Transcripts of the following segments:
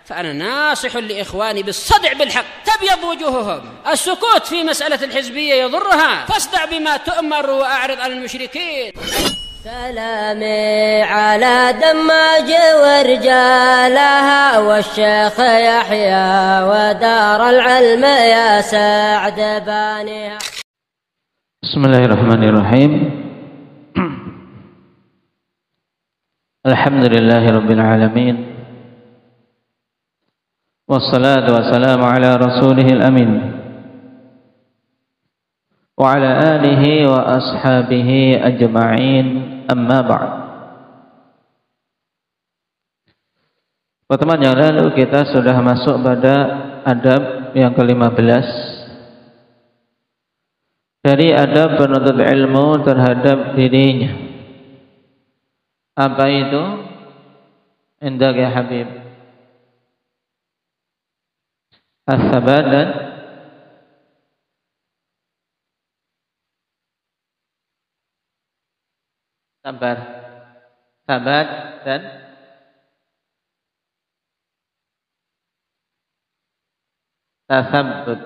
فأنا ناصح لإخواني بالصدع بالحق تبيض وجوههم. السكوت في مسألة الحزبية يضرها، فاصدع بما تؤمر وأعرض عن المشركين. سلامي على دماج ورجالها والشيخ يحيى ودار العلم يا سعد بانيها. بسم الله الرحمن الرحيم. الحمد لله رب العالمين، والصلاة والسلام على رسوله الأمين وعلى آله وأصحابه أجمعين. أما بعد. Pertemuan yang lalu kita sudah masuk pada adab yang ke-15 dari adab penuntut ilmu terhadap dirinya. Apa itu? Indak ya Habib. As-sabat dan sabar. Sabat dan tasabbut.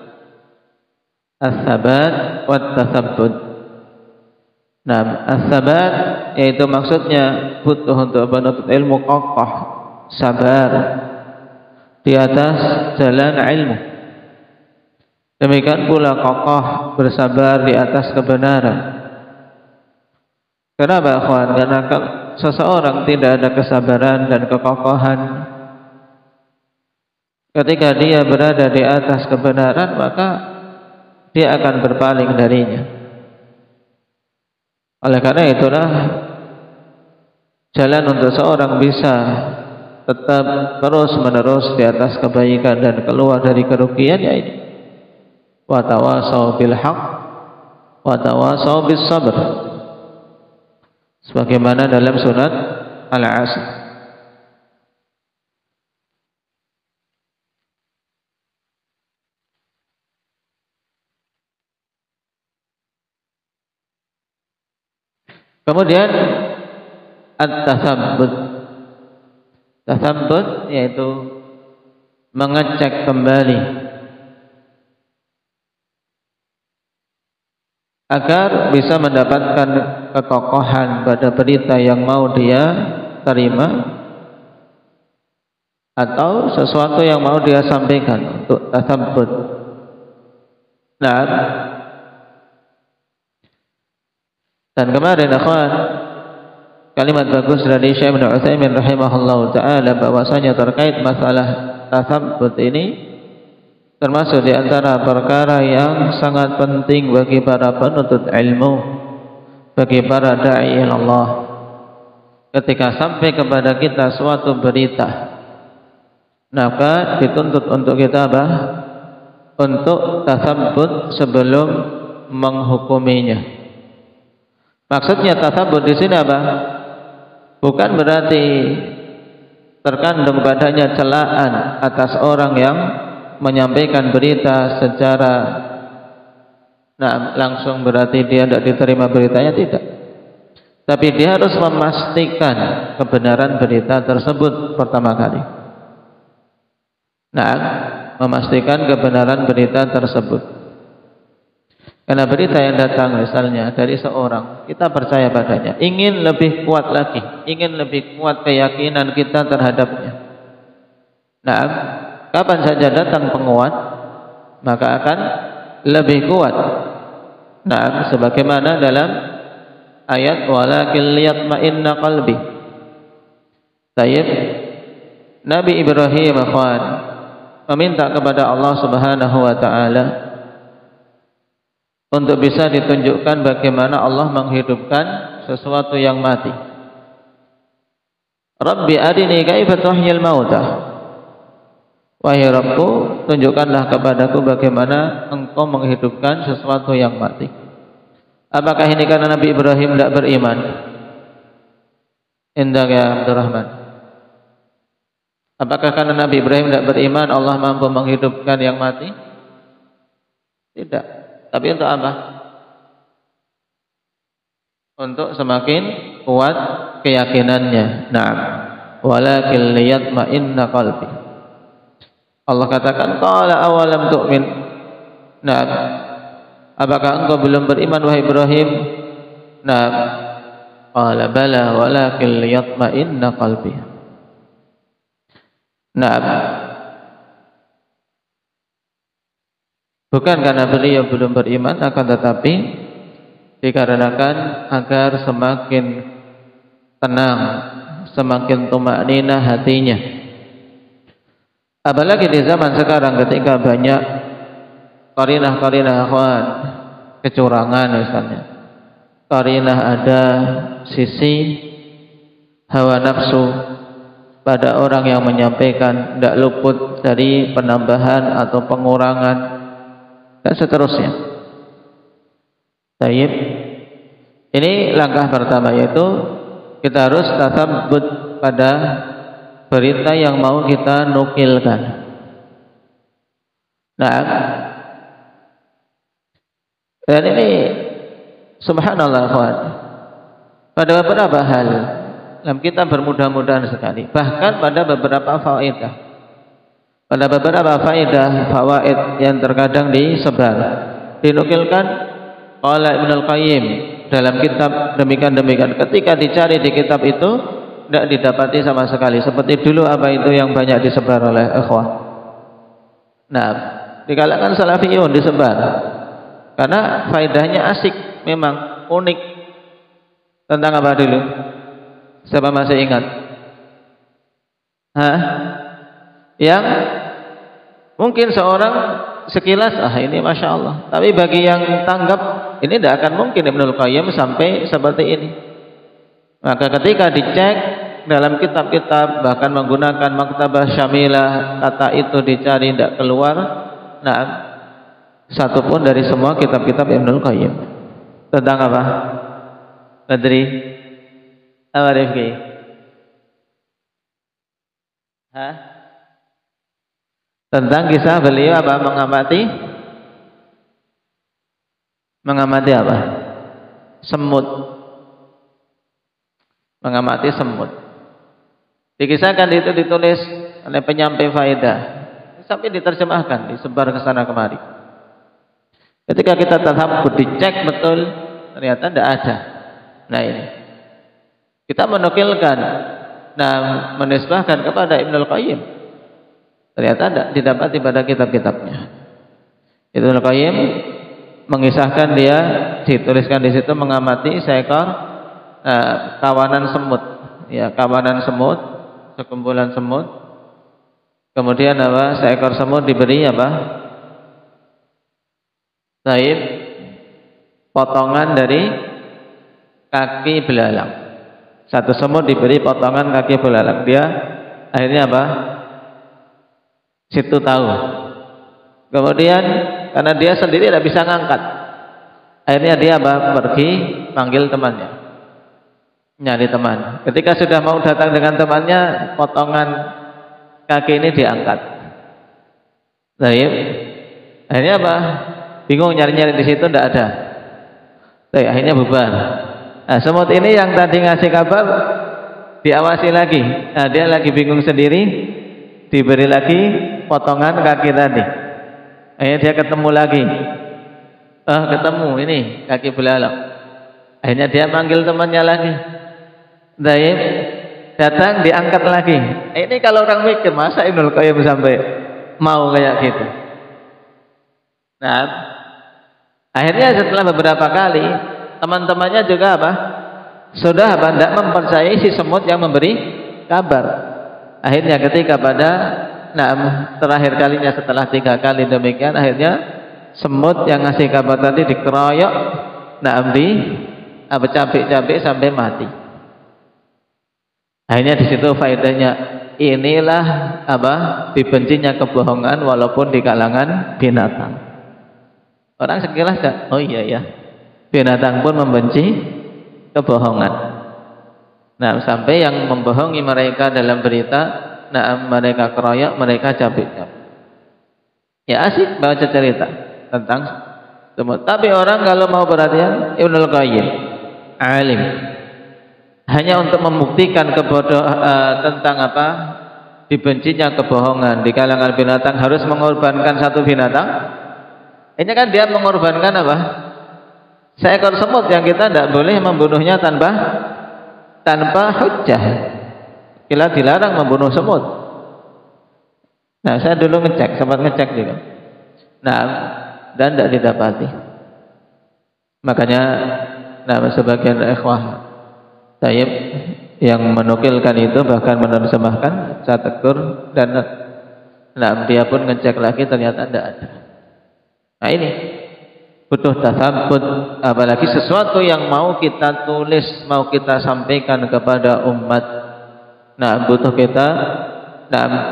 As-sabat wa tasabbut. Nah, as-sabat yaitu maksudnya butuh untuk penuntut ilmu kokoh, sabar di atas jalan ilmu. Demikian pula kokoh bersabar di atas kebenaran. Kenapa, akhwan? Karena seseorang tidak ada kesabaran dan kekokohan ketika dia berada di atas kebenaran, maka dia akan berpaling darinya. Oleh karena itulah jalan untuk seorang bisa tetap terus menerus di atas kebaikan dan keluar dari kerugian, yaitu wa tawasau bil haqq wa tawasau bis sabr, sebagaimana dalam surat Al-Asr. Kemudian at-tasabbut. Tasabbut yaitu mengecek kembali agar bisa mendapatkan kekokohan pada berita yang mau dia terima atau sesuatu yang mau dia sampaikan, untuk tasabbut. Nah, dan kemarin akhwan, kalimat bagus dari Syekh Ibnu Utsaimin rahimahullahu taala bahwasanya terkait masalah tasabbut ini termasuk di antara perkara yang sangat penting bagi para penuntut ilmu, bagi para dai Allah. Ketika sampai kepada kita suatu berita, maka dituntut untuk kita apa? Untuk tasabbut sebelum menghukuminya. Maksudnya tasabbut di sini apa? Bukan berarti terkandung padanya celaan atas orang yang menyampaikan berita secara langsung, berarti dia tidak diterima beritanya, tidak. Tapi dia harus memastikan kebenaran berita tersebut pertama kali. Memastikan kebenaran berita tersebut. Karena berita yang datang misalnya dari seorang, kita percaya padanya, ingin lebih kuat lagi, ingin lebih kuat keyakinan kita terhadapnya. Kapan saja datang penguat, maka akan lebih kuat. Sebagaimana dalam ayat walakin liyatma'inna qalbi. Tayyib, Nabi Ibrahim akhwan meminta kepada Allah Subhanahu wa taala untuk bisa ditunjukkan bagaimana Allah menghidupkan sesuatu yang mati. Rabbi arini kaifa tuhyil mauta. Wahai Rabbku, tunjukkanlah kepadaku bagaimana engkau menghidupkan sesuatu yang mati. Apakah ini karena Nabi Ibrahim tidak beriman? Indah ya Abdurrahman. Apakah karena Nabi Ibrahim tidak beriman Allah mampu menghidupkan yang mati? Tidak. Tapi untuk apa? Untuk semakin kuat keyakinannya. Walakin liyatma'inna qalbi. Allah katakan, qala awalam tu'min. Nah, apakah engkau belum beriman wahai Ibrahim? Nah, qala bala walakin liyatma'inna qalbi. Nah, bukan karena beliau belum beriman, akan tetapi dikarenakan agar semakin tenang, semakin tumakninah hatinya. Apalagi di zaman sekarang ketika banyak qarinah-qarinah akhwan, kecurangan misalnya. Qarinah ada sisi hawa nafsu pada orang yang menyampaikan, tidak luput dari penambahan atau pengurangan dan seterusnya. Baik. Ini langkah pertama, yaitu kita harus tatsabbut pada berita yang mau kita nukilkan. Nah, dan ini subhanallah kawan, pada beberapa hal dalam kita bermudah-mudahan sekali, bahkan pada beberapa faedah, pada beberapa faedah fawaid yang terkadang disebar, dinukilkan oleh Ibnul Qayyim dalam kitab demikian-demikian. Ketika dicari di kitab itu tidak didapati sama sekali. Seperti dulu apa itu yang banyak disebar oleh ikhwah. Nah, di kalangan salafiyun disebar karena faedahnya asik, memang unik. Tentang apa dulu? Siapa masih ingat? Hah? Yang mungkin seorang sekilas, ini Masya Allah, tapi bagi yang tanggap, ini tidak akan mungkin Ibnul Qayyim sampai seperti ini. Maka ketika dicek dalam kitab-kitab, bahkan menggunakan maktabah syamilah, kata itu dicari tidak keluar. Nah, satupun dari semua kitab-kitab Ibnul Qayyim. Tentang apa? Badri? Apa Rifki? Hah? Tentang kisah beliau apa? Mengamati apa? Semut. Mengamati semut. Dikisahkan itu ditulis oleh penyampai faedah, sampai diterjemahkan, disebar ke sana kemari. Ketika kita tasabbut, dicek betul, ternyata tidak ada. Nah ini kita menukilkan, menisbahkan kepada Ibnul Qayyim, ternyata tidak didapati pada kitab-kitabnya. Ibnul Qayyim mengisahkan, dia dituliskan di situ mengamati seekor kawanan semut, ya, kawanan semut, sekumpulan semut. Kemudian apa? Seekor semut diberi apa? Taib, potongan dari kaki belalang. Satu semut diberi potongan kaki belalang. Dia akhirnya apa? Situ tahu. Kemudian karena dia sendiri tidak bisa ngangkat, akhirnya dia apa? Pergi panggil temannya, nyari teman. Ketika sudah mau datang dengan temannya, potongan kaki ini diangkat. Taib. Akhirnya apa? Bingung nyari-nyari di situ, tidak ada. Taib. Akhirnya bubar. Nah, semut ini yang tadi ngasih kabar diawasi lagi. Nah, dia lagi bingung sendiri, diberi lagi potongan kaki tadi. Akhirnya dia ketemu lagi. Ketemu ini kaki belalang. Akhirnya dia manggil temannya lagi. Taib. Datang diangkat lagi. Ini kalau orang mikir, masa Ibnul Qayyim sampai mau kayak gitu. Nah, akhirnya setelah beberapa kali, teman-temannya juga apa? Sudah apa? Tidak mempercayai si semut yang memberi kabar. Akhirnya ketika pada terakhir kalinya setelah 3 kali demikian, akhirnya semut yang ngasih kabar tadi dikeroyok, cabik-cabik sampai mati. Akhirnya di situ faedahnya, inilah apa? Dibencinya kebohongan walaupun di kalangan binatang. Orang sekilas oh iya ya, binatang pun membenci kebohongan. Nah, sampai yang membohongi mereka dalam berita, mereka keroyok, mereka cabik-cabik. Ya asik baca cerita tentang semut. Tapi orang kalau mau perhatian, Ibnul Qayyim alim, hanya untuk membuktikan tentang apa? dibencinya kebohongan di kalangan binatang harus mengorbankan satu binatang. Ini kan dia mengorbankan apa? Seekor semut yang kita tidak boleh membunuhnya tanpa hujjah. Kita dilarang membunuh semut. Nah, saya dulu sempat ngecek juga. Nah, dan tidak didapati. Makanya, sebagian ikhwah taib yang menukilkan itu bahkan menerjemahkan, saya tegur dan dia pun ngecek lagi ternyata tidak ada. Nah, ini butuh tasabbut, apalagi sesuatu yang mau kita tulis, mau kita sampaikan kepada umat. Nah, butuh kita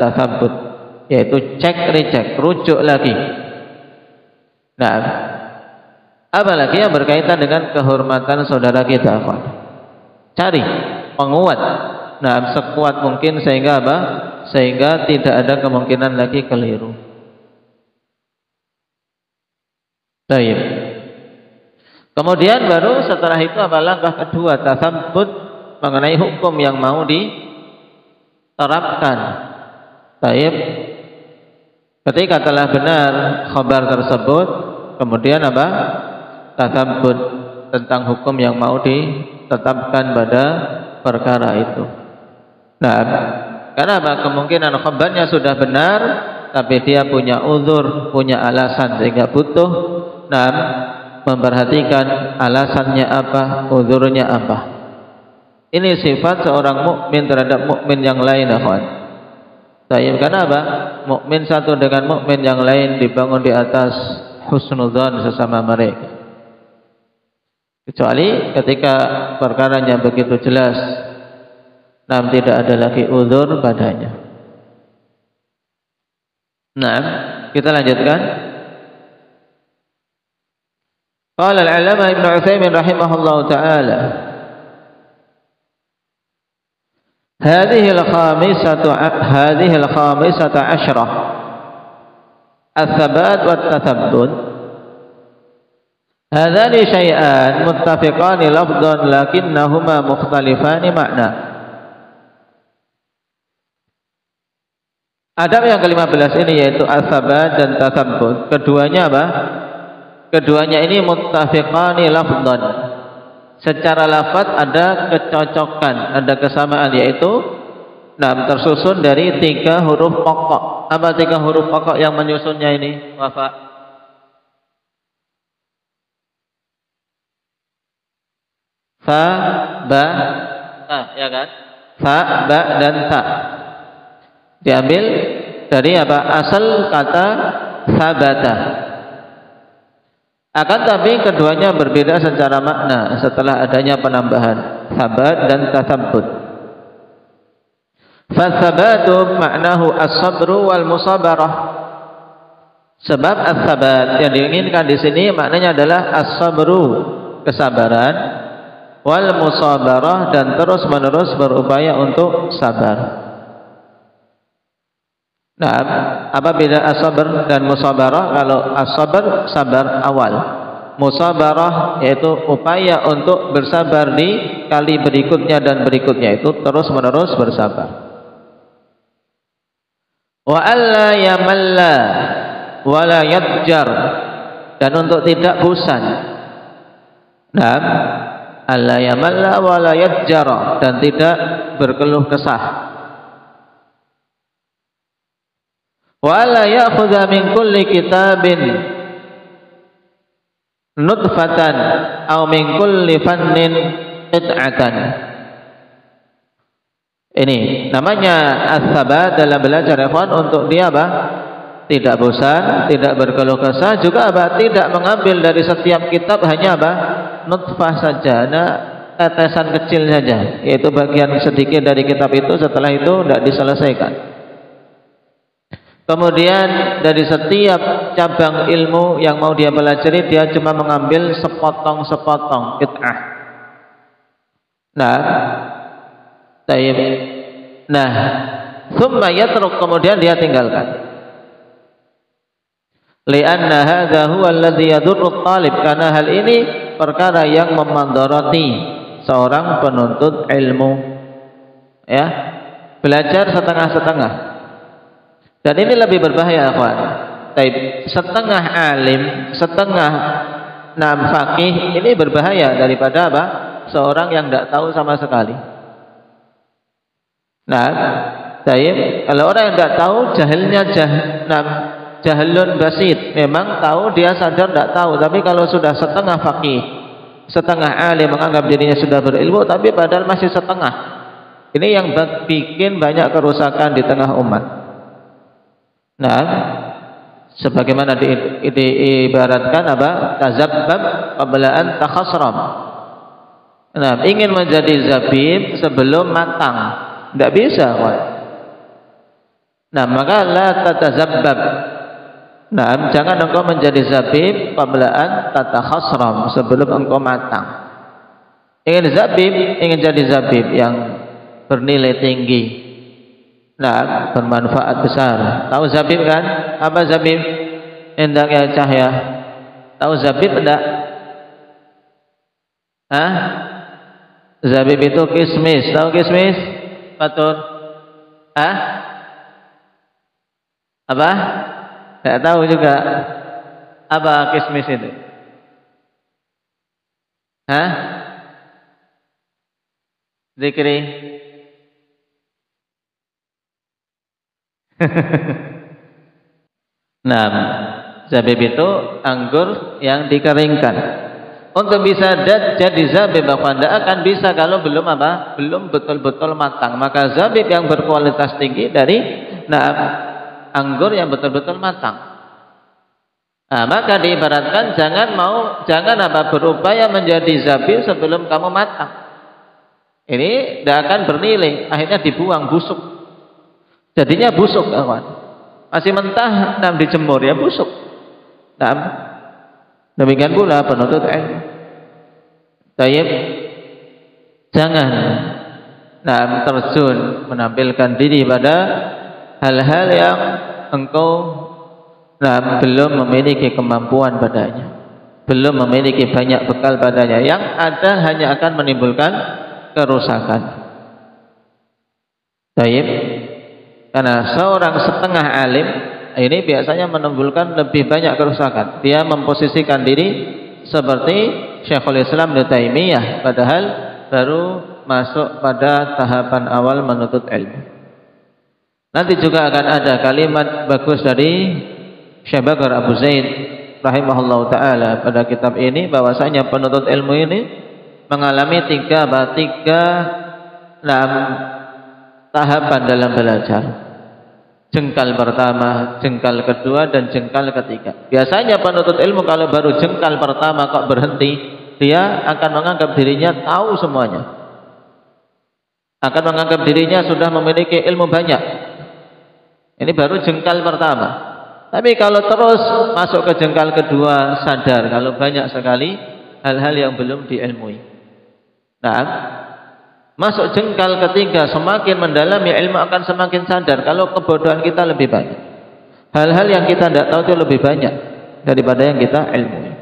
tasabbut, yaitu cek recek, rujuk lagi. Nah, apalagi yang berkaitan dengan kehormatan saudara kita, cari penguat. Nah, sekuat mungkin sehingga apa? Sehingga tidak ada kemungkinan lagi keliru. Baik. Kemudian baru setelah itu apa langkah kedua? Tasabbut mengenai hukum yang mau diterapkan. Baik. Ketika telah benar khabar tersebut, kemudian apa? Tasabbut tentang hukum yang mau ditetapkan pada perkara itu. Nah, karena apa? Kemungkinan khabarnya sudah benar, tapi dia punya uzur, punya alasan sehingga butuh memperhatikan alasannya apa, uzurnya apa. Ini sifat seorang mukmin terhadap mukmin yang lain, akhwan. Karena apa? Mukmin satu dengan mukmin yang lain dibangun di atas husnudzan sesama mereka. Kecuali ketika perkaranya begitu jelas, tidak ada lagi uzur padanya. Nah, kita lanjutkan. Qala al-'allamah Ibnu Utsaimin rahimahullahu ta'ala, hadhihi al-khamisata asyrah ats-tsabat wat-tathabbut hadhani syai'an muttafiqani lafdhan lakinnahuma mukhtalifani makna. Adab yang ke-15 ini yaitu as-sabat dan tatsabbut. Keduanya apa? Keduanya ini muttafiqani lafdhan. Secara lafaz ada kecocokan, ada kesamaan, yaitu tersusun dari 3 huruf pokok. Apa 3 huruf pokok yang menyusunnya ini? Wafa. Fa, ba, ta, ya kan? Fa, ba, dan ta. Diambil dari apa? Asal kata sabata. Akan tapi keduanya berbeda secara makna setelah adanya penambahan sabat dan tasabbut. Fasabatu maknahu as-sabru wal musabarah. Sebab as-sabat yang diinginkan di sini maknanya adalah as-sabru, kesabaran, wal musabarah, dan terus-menerus berupaya untuk sabar. Nah, apa beda as-sabr dan musabarah? Kalau as-sabr sabar awal, musabarah yaitu upaya untuk bersabar di kali berikutnya dan berikutnya, itu terus-menerus bersabar. Wa alla yamalla wa la yadjar, dan untuk tidak bosan. Nah, alla yamalla wa la yadjar, dan tidak berkeluh kesah. Wa la ya'khudha min kulli kitabin nutfatan aw min kulli fannin qit'atan. Ini namanya as-sabat dalam belajar, ikhwan, untuk dia apa? Tidak bosan, tidak berkeluh kesah, juga apa? Tidak mengambil dari setiap kitab hanya apa? Nutfah saja, tetesan kecil saja, yaitu bagian sedikit dari kitab itu, setelah itu tidak diselesaikan. Kemudian dari setiap cabang ilmu yang mau dia pelajari, dia cuma mengambil sepotong-sepotong qit'ah. Thumma yatruk, kemudian dia tinggalkan. Li'anna hadza huwa alladhi yadurru at-talib, karena hal ini perkara yang memandarati seorang penuntut ilmu. Ya, belajar setengah-setengah. Dan ini lebih berbahaya, kawan. Setengah alim, setengah faqih, ini berbahaya daripada apa? Seorang yang tidak tahu sama sekali. Nah, kalau orang yang tidak tahu, jahilnya jahlun basit, memang tahu, dia sadar tidak tahu. Tapi kalau sudah setengah faqih, setengah alim, menganggap dirinya sudah berilmu, tapi padahal masih setengah, ini yang bikin banyak kerusakan di tengah umat. Nah, sebagaimana diibaratkan apa? Tazabbab qabla an takhasram. Nah, ingin menjadi zabib sebelum matang, tidak bisa, kawan. Nah, maka la tatazabbab. Nah, jangan engkau menjadi zabib qabla an tatakhasram, sebelum engkau matang. Ingin zabib, ingin jadi zabib yang bernilai tinggi, nah, bermanfaat besar. Tahu zabib kan? Apa zabib? Endaknya cahaya. Tahu zabib enggak? Hah? Zabib itu kismis. Tahu kismis? Betul. Hah? Apa? Enggak tahu juga. Apa kismis itu? Hah? Zikri. Nah, zabib itu anggur yang dikeringkan. Untuk bisa jadi zabib, tidak akan bisa kalau belum apa? Belum betul-betul matang. Maka zabib yang berkualitas tinggi dari anggur yang betul-betul matang. Nah, maka diibaratkan jangan berupaya menjadi zabib sebelum kamu matang. Ini tidak akan bernilai, akhirnya dibuang, busuk. Jadinya busuk, kawan. Masih mentah, dijemur, ya busuk. Nah, demikian pula penuntut ilmu. Tayyib, jangan terjun menampilkan diri pada hal-hal yang engkau belum memiliki kemampuan padanya, belum memiliki banyak bekal padanya, yang ada hanya akan menimbulkan kerusakan. Tayyib. Karena seorang setengah alim ini biasanya menimbulkan lebih banyak kerusakan. Dia memposisikan diri seperti Syekhul Islam Ibnu Taimiyah, padahal baru masuk pada tahapan awal menuntut ilmu. Nanti juga akan ada kalimat bagus dari Syekh Bakar Abu Zaid rahimahullahu taala pada kitab ini, bahwasanya penuntut ilmu ini mengalami tiga tahapan dalam belajar. Jengkal pertama, jengkal kedua, dan jengkal ketiga. Biasanya penuntut ilmu kalau baru jengkal pertama kok berhenti, dia akan menganggap dirinya tahu semuanya, akan menganggap dirinya sudah memiliki ilmu banyak. Ini baru jengkal pertama. Tapi kalau terus masuk ke jengkal kedua, sadar kalau banyak sekali hal-hal yang belum diilmui. Nah, masuk jengkal ketiga, semakin mendalami ilmu akan semakin sadar kalau kebodohan kita lebih banyak. Hal-hal yang kita tidak tahu itu lebih banyak daripada yang kita ilmui.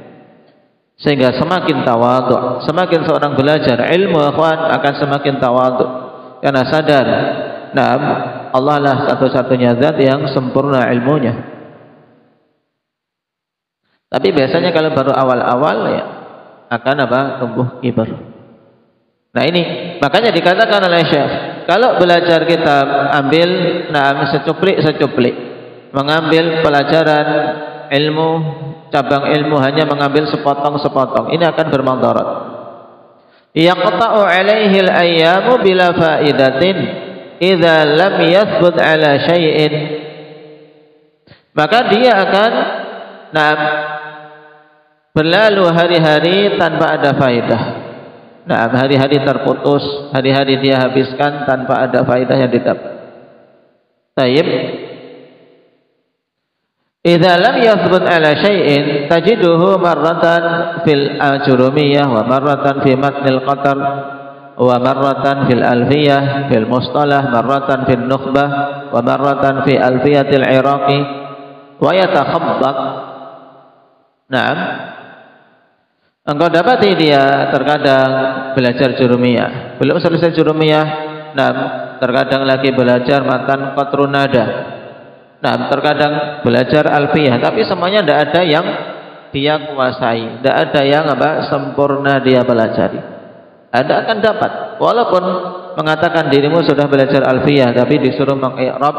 Sehingga semakin tawadhu, semakin seorang belajar ilmu, akhwan, akan semakin tawadhu. Karena sadar, Allah lah satu-satunya zat yang sempurna ilmunya. Tapi biasanya kalau baru awal-awal ya akan tumbuh kibar. Nah, ini makanya dikatakan oleh Syekh, kalau belajar kita ambil secuplik, mengambil pelajaran ilmu, cabang ilmu hanya mengambil sepotong-sepotong, ini akan bermadarat. Yaqta'u 'alaihi al-ayyamu bila fa'idatin idza lam yathbut 'ala syai'in. Maka dia akan berlalu hari-hari tanpa ada faedah. Hari-hari terputus, hari-hari dia habiskan tanpa ada faedah yang didapat. Tayyib. Idza lam yathbut ala syai'in tajiduhu marratan fil ajurumiyah wa marratan fi matnil qatar wa marratan fil alfiyah fil mustalah marratan fil nukhbah wa marratan fi alfiyatil iraqi wa yatakhabbaq. Naam. Engkau dapati dia terkadang belajar jurumiyah, belum selesai jurumiyah, terkadang lagi belajar matan qatrun nada, Nah, terkadang belajar alfiyah, tapi semuanya tidak ada yang dia kuasai, tidak ada yang sempurna dia pelajari. Anda akan dapat, walaupun mengatakan dirimu sudah belajar alfiyah, tapi disuruh mengi'rab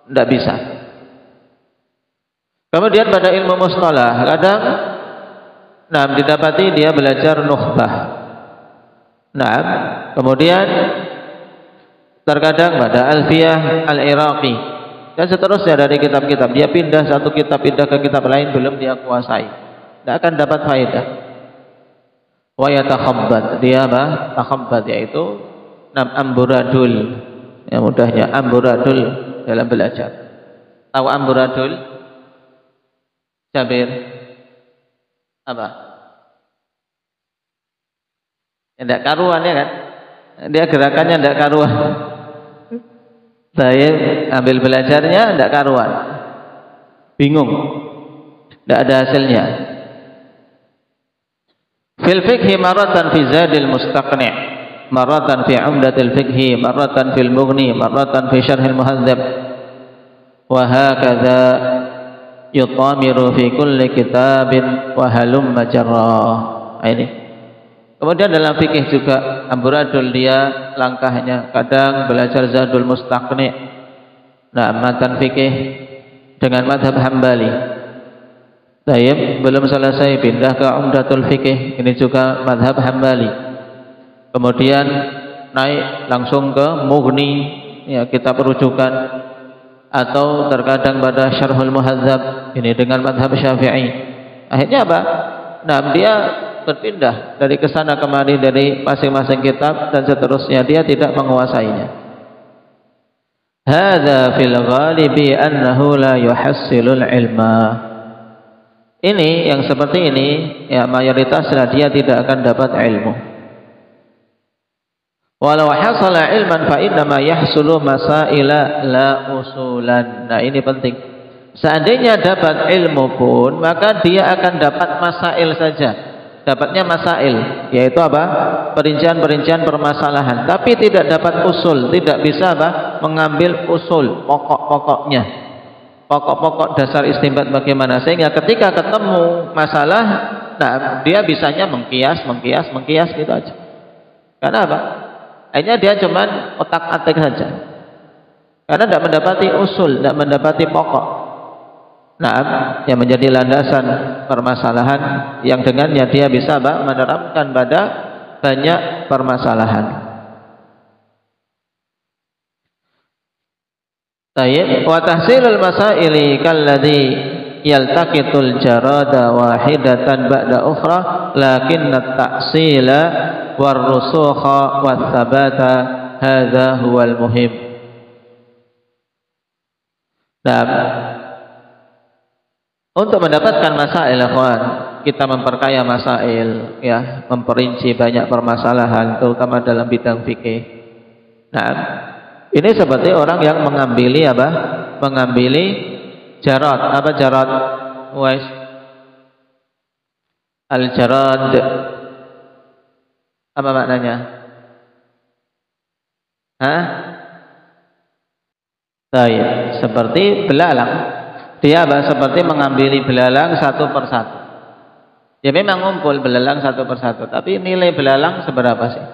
tidak bisa. Kemudian pada ilmu mustalah, kadang didapati dia belajar nukhbah. Nah, kemudian terkadang pada alfiyah al-Iraqi dan seterusnya dari kitab-kitab, dia pindah satu kitab pindah ke kitab lain, belum dia kuasai, tidak akan dapat faedah. Wa yatakhabbat, dia takhabbat, yaitu amburadul, yang mudahnya amburadul dalam belajar. Tahu amburadul? Jabir apa? Tidak karuan ya kan? Dia gerakannya tidak karuan. Saya ambil belajarnya tidak karuan, bingung, tidak ada hasilnya. Fil fikhi maratan fi zadil mustaqni', maratan fi umdatil fikhi, maratan fil mughni, maratan fi syarhil muhadzab, wa hakadha yutamiru fi kulli kitabin wa halumma jarrah. Ini. Kemudian dalam fikih juga amburadul, dia langkahnya kadang belajar zadul mustaqni', matan fikih dengan madhab Hambali. Tayyib, belum selesai pindah ke umdatul fikih, ini juga madhab Hambali. Kemudian naik langsung ke mughni, ya, kitab rujukan, atau terkadang pada syarhul muhadzab, ini dengan madhab Syafi'i. Akhirnya apa? Dia berpindah dari kesana kemari dari masing-masing kitab dan seterusnya, dia tidak menguasainya. Hadza fil ghalibi annahu la yuhassilul ilma. Ini yang seperti ini, ya, mayoritasnya dia tidak akan dapat ilmu. Walau hasala ilman fa inna ma yahsulu masaila la usulan. Nah, ini penting. Seandainya dapat ilmu pun, maka dia akan dapat masail saja. Dapatnya masail, yaitu perincian-perincian permasalahan, tapi tidak dapat usul, tidak bisa mengambil usul pokok-pokoknya, pokok-pokok dasar istinbat bagaimana, sehingga ketika ketemu masalah, dia bisanya mengkias gitu aja. Karena akhirnya dia cuman otak-atik saja, karena tidak mendapati usul, tidak mendapati pokok. Yang menjadi landasan permasalahan yang dengannya dia bisa menerapkan pada banyak permasalahan. Tayyib, wa tahsilul masaili kalladhi yaltaqitul jarada wahidatan ba'da ukhra lakinna at-ta'sila war-rusukha wath-thabata hadza huwal muhim. Untuk mendapatkan masail, ikhwan, kita memperkaya masail, ya, memperinci banyak permasalahan, terutama dalam bidang fikih. Ini seperti orang yang mengambil jarad. Apa jarad? Al-jarad, apa maknanya? Seperti belalang. Dia seperti mengambil belalang satu persatu. Ya memang ngumpul belalang satu persatu, tapi nilai belalang seberapa sih?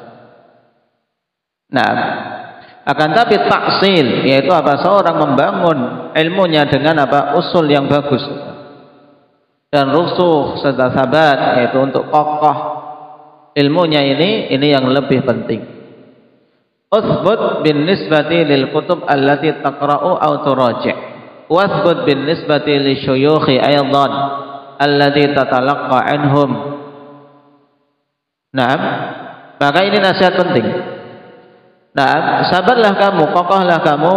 Akan tapi taksil, yaitu seorang membangun ilmunya dengan usul yang bagus, dan rusuh serta sabat, yaitu untuk kokoh ilmunya ini yang lebih penting. Uthbut bin nisbati lil kutub allati taqra'u aw turaji'. Wasbut bin nisbati li syuyukhi aydan alladhi tatalaqqa anhum. Maka ini nasihat penting. Sabarlah kamu, kokohlah kamu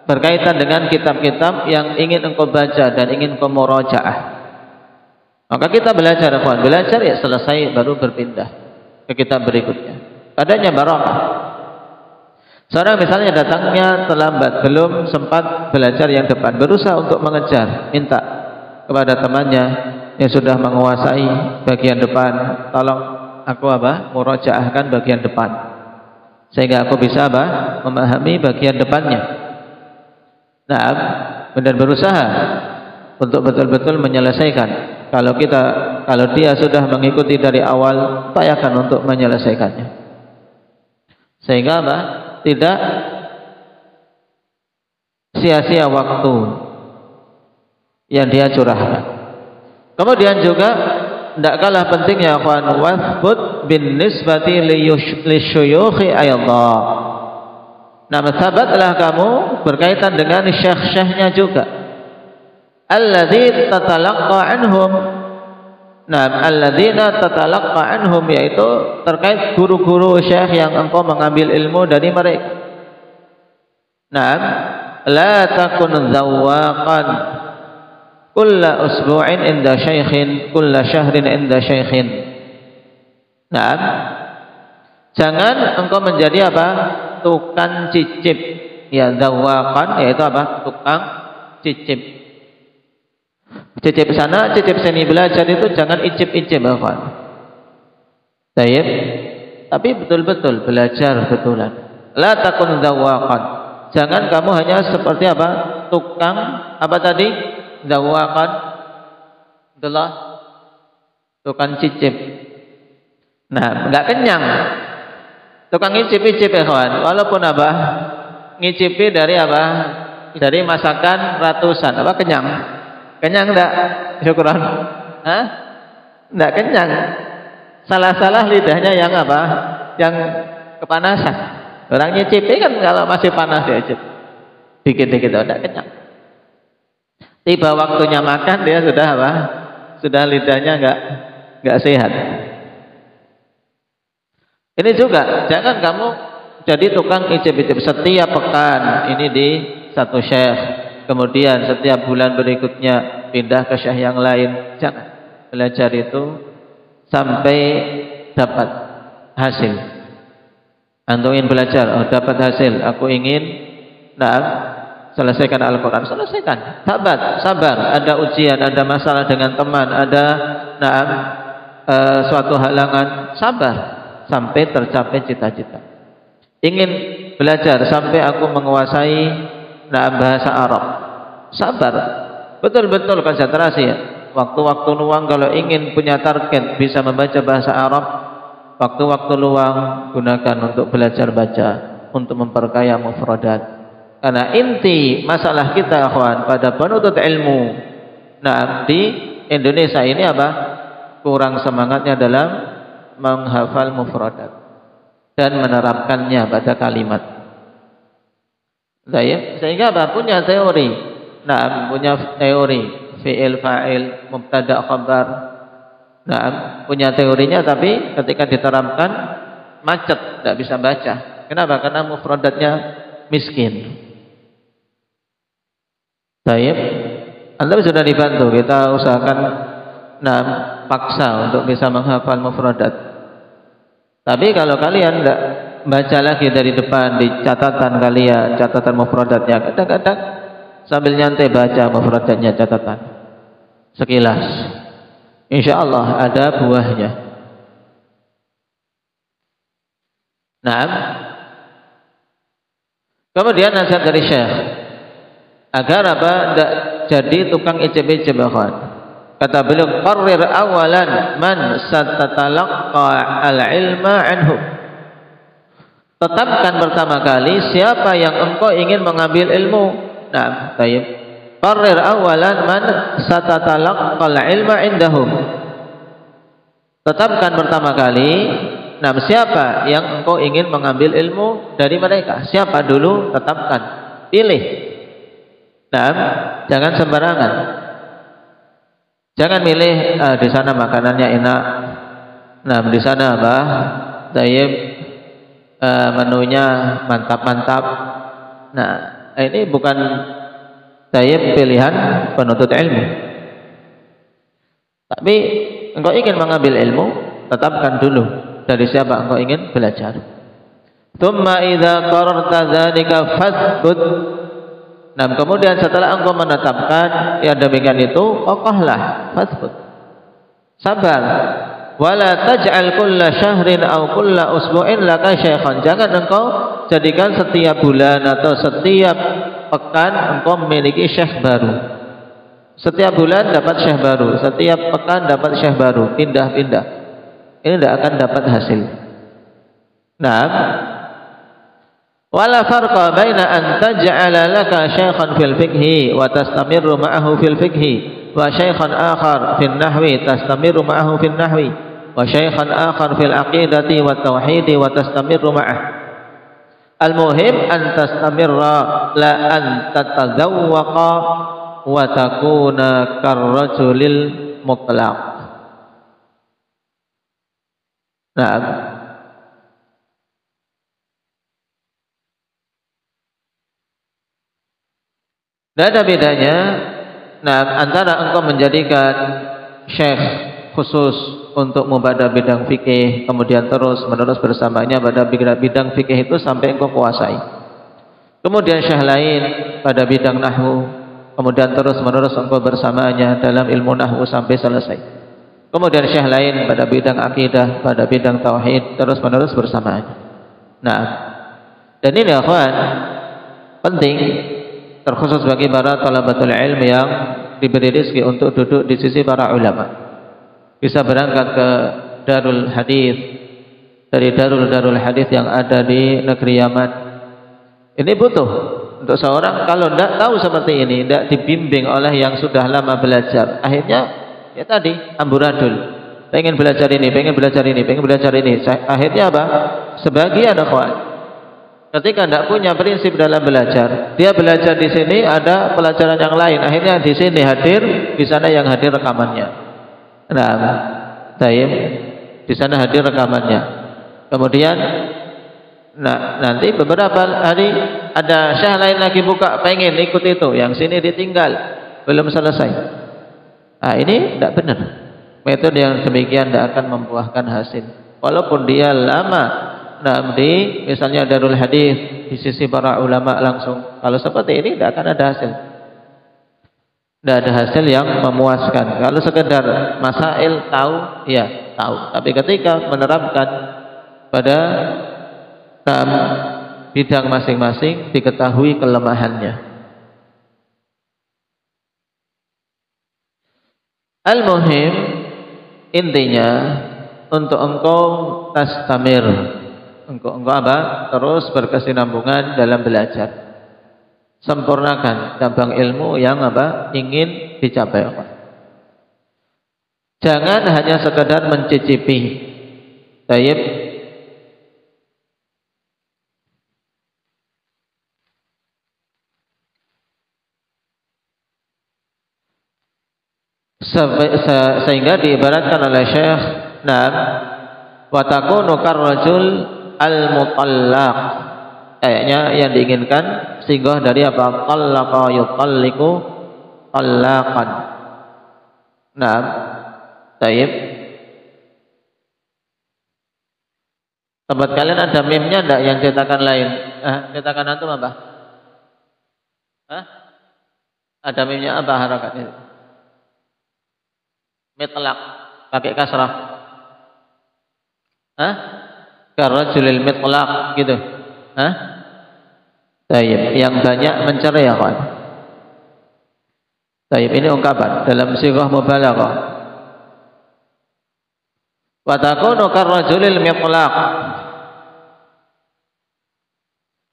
berkaitan dengan kitab-kitab yang ingin engkau baca dan ingin engkau murajaah. Maka kita belajar ya selesai baru berpindah ke kitab berikutnya. Padanya barakah. Seorang misalnya datangnya terlambat, belum sempat belajar yang depan, berusaha untuk mengejar, minta kepada temannya yang sudah menguasai bagian depan, tolong aku murajaahkan bagian depan, sehingga aku bisa memahami bagian depannya. Nah, benar berusaha untuk betul-betul menyelesaikan. Kalau dia sudah mengikuti dari awal, upayakan untuk menyelesaikannya. Sehingga apa? Tidak sia-sia waktu yang dia curahkan. Kemudian juga tidak kalah pentingnya akhwan, wasbut bin nisbati lisyuyukhi ayallah. Nah, sabatlah kamu berkaitan dengan syekh-syekhnya juga. Alladzi tatalaqqa anhum. Nah, alladzina tatalaqqa anhum, yaitu terkait guru-guru syekh yang engkau mengambil ilmu dari mereka. Nah, la takun zawwaqan kulla usbu'in inda syaikhin kulla syahrin inda syaikhin. Nah, jangan engkau menjadi apa? Tukang cicip. Ya, zawwaqan yaitu apa? Tukang cicip. Cicip sana, cicip sini, belajar itu jangan icip-icip, kawan. Baik. Tapi betul-betul belajar betulan. La takun zawwaqan. Jangan kamu hanya seperti apa? Tukang apa tadi? Zawwaqan. Itulah tukang cicip. Nah, enggak kenyang. Tukang icip-icip, kawan. Walaupun apa? Ngicipi dari apa? Dari masakan ratusan. Apa kenyang? Kenyang enggak? Syukran. Hah? Enggak kenyang. Salah-salah lidahnya yang apa? Yang kepanasan. Orang nyicipi kan kalau masih panas dia cip. Dikit-dikit enggak kenyang. Tiba waktunya makan dia sudah apa? Sudah lidahnya enggak sehat. Ini juga jangan kamu jadi tukang icip-icip setiap pekan ini di satu syekh. Kemudian setiap bulan berikutnya pindah ke syekh yang lain. Jangan. Belajar itu sampai dapat hasil. Antum ingin belajar, oh dapat hasil. Aku ingin selesaikan Al-Quran. Selesaikan. Sabar. Ada ujian, ada masalah dengan teman, ada suatu halangan. Sabar sampai tercapai cita-cita. Ingin belajar sampai aku menguasai bahasa Arab. Sabar. Betul-betul konsentrasi ya. Waktu-waktu luang kalau ingin punya target bisa membaca bahasa Arab, waktu-waktu luang gunakan untuk belajar baca, untuk memperkaya mufradat. Karena inti masalah kita akhwan pada penuntut ilmu di Indonesia ini apa? Kurang semangatnya dalam menghafal mufradat dan menerapkannya pada kalimat. Sehingga apa? Punya teori. Punya teori fi'il, fa'il, mubtada, khabar. Punya teorinya tapi ketika diterapkan macet, tidak bisa baca. Kenapa? Karena mufradatnya miskin. Baik. Anda sudah dibantu, kita usahakan paksa untuk bisa menghafal mufradat. Tapi kalau kalian tidak baca lagi dari depan di catatan kalian, catatan mufradatnya, kadang-kadang sambil nyantai baca mufradatnya catatan sekilas, insya Allah ada buahnya. Kemudian nasihat dari Syekh agar apa? Tidak jadi tukang icip-icip. Kata beliau, qarrir awalan man satatalaqqa al-ilma anhu. Tetapkan pertama kali siapa yang engkau ingin mengambil ilmu. Baik. Qarrir awalan man satatalaqqa al-ilma indahum. Tetapkan pertama kali siapa yang engkau ingin mengambil ilmu dari mereka. Siapa dulu? Tetapkan. Pilih. Jangan sembarangan. Jangan milih di sana makanannya enak. Di sana apa? Tayyib, menunya mantap-mantap. Ini bukan tayyib pilihan penuntut ilmu. Tapi engkau ingin mengambil ilmu, tetapkan dulu dari siapa engkau ingin belajar. Tsumma idza qararta dzalika fasbut. Kemudian setelah engkau menetapkan yang demikian itu, kokohlah, fasbut, sabar. Wala taj'al kulla syahrin aw kulla usbu'in laka syaikhan. Jangan engkau jadikan setiap bulan atau setiap pekan engkau memiliki syekh baru. Setiap bulan dapat syekh baru, setiap pekan dapat syekh baru, pindah-pindah. Ini tidak akan dapat hasil. Nah, wala farqa baina an taj'ala laka syaikhan fil fiqhi wa tastamirru ma'ahu fil fiqhi wa syaikhan akhar fil nahwi tastamirru ma'ahu fil nahwi wa syaikhan akhar fil aqidati wat tauhidi wa tastamirru ma'ah. Al-muhim an tastamirra la an tatazawwaqa wa takuna karrajulil mutlaq. Nah, tidak ada bedanya antara engkau menjadikan syekh khusus untuk pada bidang fikih, kemudian terus menerus bersamanya pada bidang fikih itu sampai engkau kuasai. Kemudian syekh lain pada bidang nahwu, kemudian terus menerus engkau bersamanya dalam ilmu nahwu sampai selesai. Kemudian syekh lain pada bidang akidah, pada bidang tauhid, terus menerus bersamanya. Nah, dan ini akhwan penting, terkhusus bagi para talabatul ilm yang diberi rezeki untuk duduk di sisi para ulama. Bisa berangkat ke Darul Hadis, dari darul hadis yang ada di negeri Yaman. Ini butuh untuk seorang kalau tidak tahu seperti ini, tidak dibimbing oleh yang sudah lama belajar, akhirnya ya tadi amburadul, pengen belajar ini, pengen belajar ini, pengen belajar ini. Akhirnya apa? Sebagian akhwan ketika tidak punya prinsip dalam belajar, dia belajar di sini ada pelajaran yang lain, akhirnya di sini hadir, di sana yang hadir rekamannya. Nah, di sana hadir rekamannya. Kemudian, nanti beberapa hari ada syekh lain lagi buka, pengen ikut itu, yang sini ditinggal, belum selesai. Nah, ini tidak benar. Metode yang demikian tidak akan membuahkan hasil. Walaupun dia lama di misalnya Darul Hadis di sisi para ulama langsung, kalau seperti ini tidak akan ada hasil. Tidak ada hasil yang memuaskan. Kalau sekedar masail tahu, ya tahu. Tapi ketika menerapkan pada bidang masing-masing diketahui kelemahannya. Al-muhim intinya untuk engkau tastamir, engkau apa? Terus berkesinambungan dalam belajar. Sempurnakan cabang ilmu yang apa? Ingin dicapai. Jangan hanya sekedar mencicipi. Tayyib. Sehingga diibaratkan oleh Syekh wa takunu karrajul al-mutallaq, kayaknya yang diinginkan singgah dari apa? Tallaqa yutalliqu tallaqan. Tayyib. Tempat kalian ada meme-nya enggak yang cetakan lain? Cetakan antum apa? Ada meme-nya apa harakatnya? Mitlaq pakai kasrah. Karrajulil mitlaq gitu. Tayyib, yang banyak mencerai ya kawan. Tayyib, ini ungkapan dalam sighah mubalaghah. Wa takunu karrajulil mitlaq.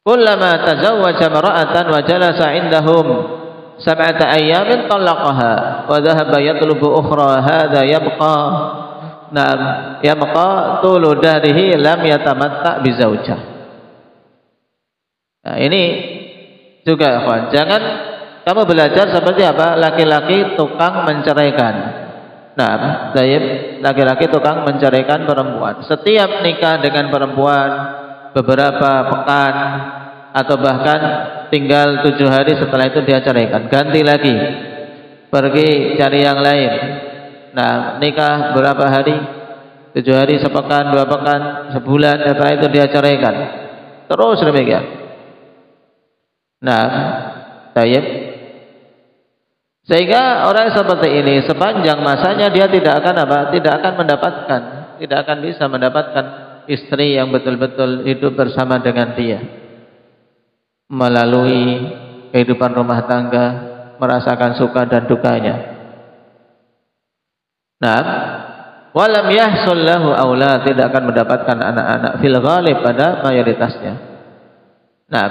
Kullama tazawwaja mar'atan wa jalasa 'indahum 7 ayyamin talaqaha wa dhahaba yatlubu ukhra hadha yabqa tulu dahrihi lam yatamatta bi zaujah. Nah, ini juga kawan, jangan kamu belajar seperti apa? Laki-laki tukang menceraikan. Laki-laki tukang menceraikan perempuan. Setiap nikah dengan perempuan beberapa pekan atau bahkan tinggal 7 hari setelah itu dia ceraikan, ganti lagi, pergi cari yang lain. Nikah berapa hari? 7 hari, sepekan, 2 pekan, sebulan, setelah itu dia ceraikan. Terus demikian. Tayyib. Sehingga orang seperti ini sepanjang masanya dia tidak akan tidak akan bisa mendapatkan istri yang betul-betul hidup bersama dengan dia. melalui kehidupan rumah tangga, merasakan suka dan dukanya. Nah, walam yahsul lahu aulad, tidak akan mendapatkan anak-anak fil ghalib, pada mayoritasnya. Nah,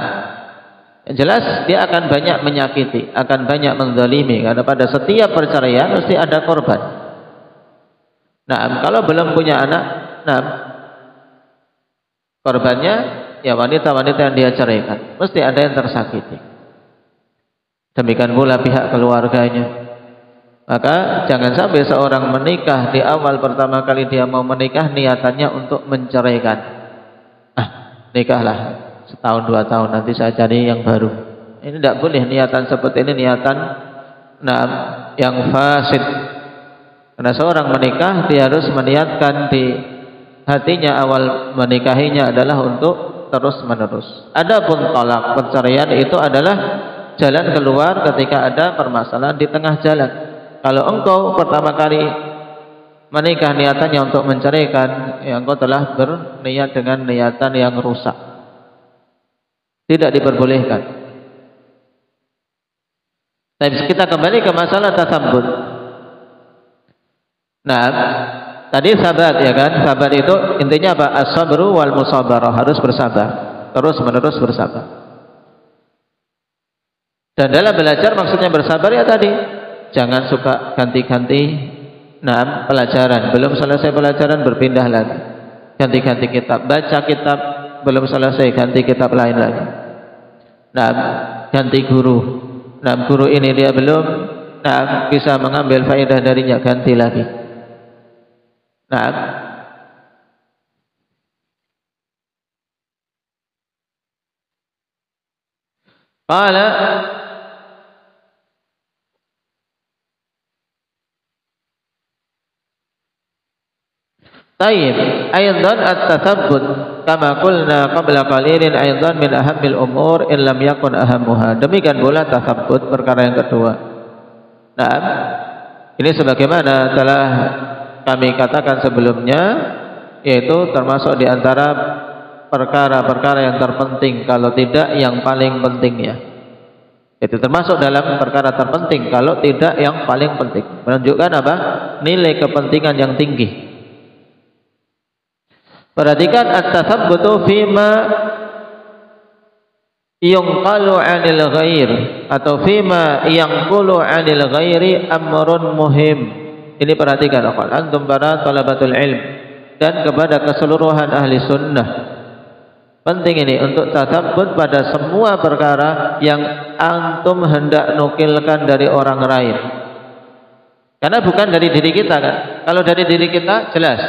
yang jelas dia akan banyak menyakiti, akan banyak menzalimi, karena pada setiap perceraian mesti ada korban. Nah, kalau belum punya anak, nah, korbannya ya wanita-wanita yang dia ceraikan, mesti ada yang tersakiti. Demikian pula pihak keluarganya. Maka jangan sampai seorang menikah di awal pertama kali dia mau menikah niatannya untuk menceraikan. Nikahlah setahun 2 tahun nanti saya cari yang baru. Ini tidak boleh niatan seperti ini, niatan yang fasid. Karena seorang menikah dia harus meniatkan di hatinya awal menikahinya adalah untuk terus menerus. Adapun talak, perceraian itu adalah jalan keluar ketika ada permasalahan di tengah jalan. Kalau engkau pertama kali menikah niatannya untuk menceraikan, ya engkau telah berniat dengan niatan yang rusak. Tidak diperbolehkan. Tapi kita kembali ke masalah tasabbut. Nah, tadi sabar ya kan? Sabar itu intinya apa? As-sabru wal musabarah, harus bersabar, terus menerus bersabar. Dan dalam belajar maksudnya bersabar ya tadi, jangan suka ganti-ganti pelajaran. Belum selesai pelajaran berpindah lagi, ganti-ganti kitab. Baca kitab belum selesai, ganti kitab lain lagi. Ganti guru. Guru ini dia belum bisa mengambil faedah darinya, ganti lagi. Qala Tayyib, aidan at-tathabbut kama qulna qabla qalilin aidan min ahammil umur in lam yakun ahammuha. Demikian pula tathabbut, perkara yang kedua. Nah, ini sebagaimana telah kami katakan sebelumnya, yaitu termasuk di antara perkara-perkara yang terpenting, kalau tidak yang paling pentingnya. Itu termasuk dalam perkara terpenting, kalau tidak yang paling penting. Menunjukkan apa? Nilai kepentingan yang tinggi. Perhatikan at-tathabbutu fima yunqalu 'anil ghair atau fima yanqulu 'anil ghairi amrun muhim. Ini perhatikan antum para talabatul ilm dan kepada keseluruhan ahli sunnah. Penting ini untuk tathabbut pada semua perkara yang antum hendak nukilkan dari orang lain. Karena bukan dari diri kita kan. Kalau dari diri kita jelas,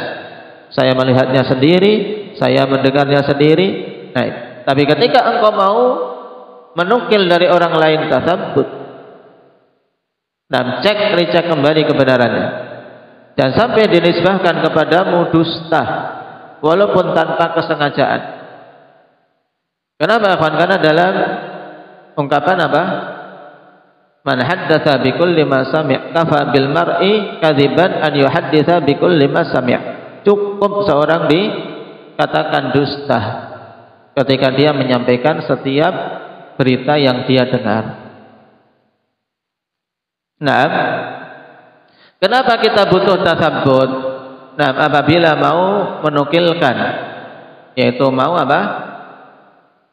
saya melihatnya sendiri, saya mendengarnya sendiri. Nah, tapi ketika engkau mau menukil dari orang lain, tatsabbut. Nah, cek kembali kebenarannya. Dan sampai dinisbahkan kepadamu dusta, walaupun tanpa kesengajaan. Kenapa, kawan? Karena dalam ungkapan apa? Man haddatsa bikulli ma sami' kafa bil mar'i kadziban an yuhadditsa bikulli ma sami'. Cukup seorang dikatakan dusta ketika dia menyampaikan setiap berita yang dia dengar. Nah, kenapa kita butuh tatsabbut? Nah, apabila mau menukilkan, yaitu mau apa?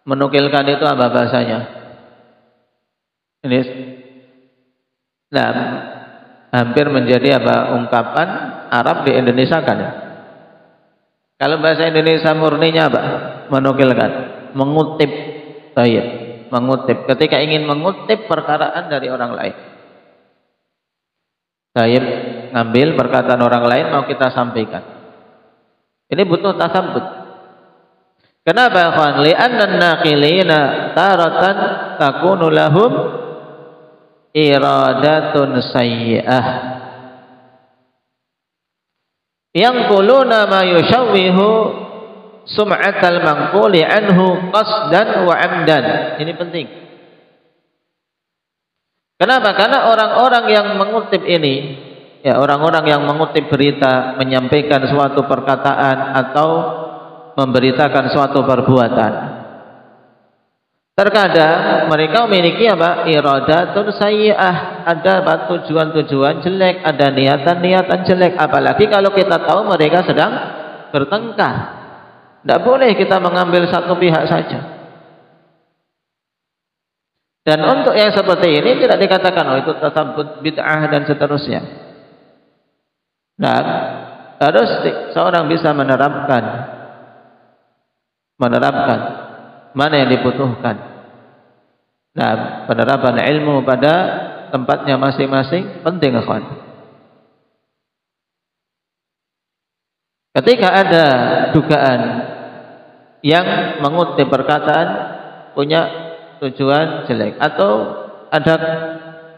Menukilkan itu apa bahasanya? Ini, nah, hampir menjadi apa? Ungkapan Arab di Indonesia kan ya? Kalau bahasa Indonesia murninya apa? Menukilkan, mengutip. Baik, mengutip. Ketika ingin mengutip perkataan dari orang lain. Baik, ngambil perkataan orang lain mau kita sampaikan. Ini butuh tatsabbut. Kenapa, kawan? Li'anna an-naqilina taratan takunu lahum iradatun sayyi'ah. Yang quluna ma yushawwihu sum'atal manquli anhu qasdan wa 'amdan. Ini penting. Kenapa? Karena orang-orang yang mengutip ini, ya orang-orang yang mengutip berita, menyampaikan suatu perkataan atau memberitakan suatu perbuatan, Terkadang mereka memiliki apa? Iradatun sayyi'ah, ada tujuan-tujuan jelek, ada niatan-niatan jelek. Apalagi kalau kita tahu mereka sedang bertengkar. Tidak boleh kita mengambil satu pihak saja. Dan untuk yang seperti ini tidak dikatakan itu tasabbut bid'ah dan seterusnya. Nah, harus seorang bisa menerapkan mana yang dibutuhkan. Nah, penerapan ilmu pada tempatnya masing-masing penting, kawan. Ketika ada dugaan yang mengutip perkataan punya tujuan jelek atau ada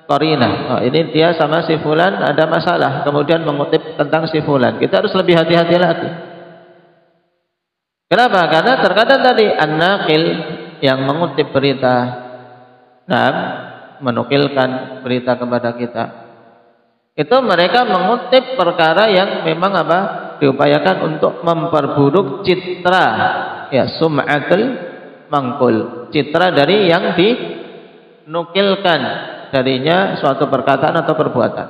qarinah, ini dia sama si fulan ada masalah, kemudian mengutip tentang si fulan, kita harus lebih hati-hati lagi. Kenapa? Karena terkadang tadi an-naqil yang mengutip berita, menukilkan berita kepada kita, itu mereka mengutip perkara yang memang apa? Diupayakan untuk memperburuk citra, ya, sum'atul mangkul, citra dari yang dinukilkan darinya suatu perkataan atau perbuatan.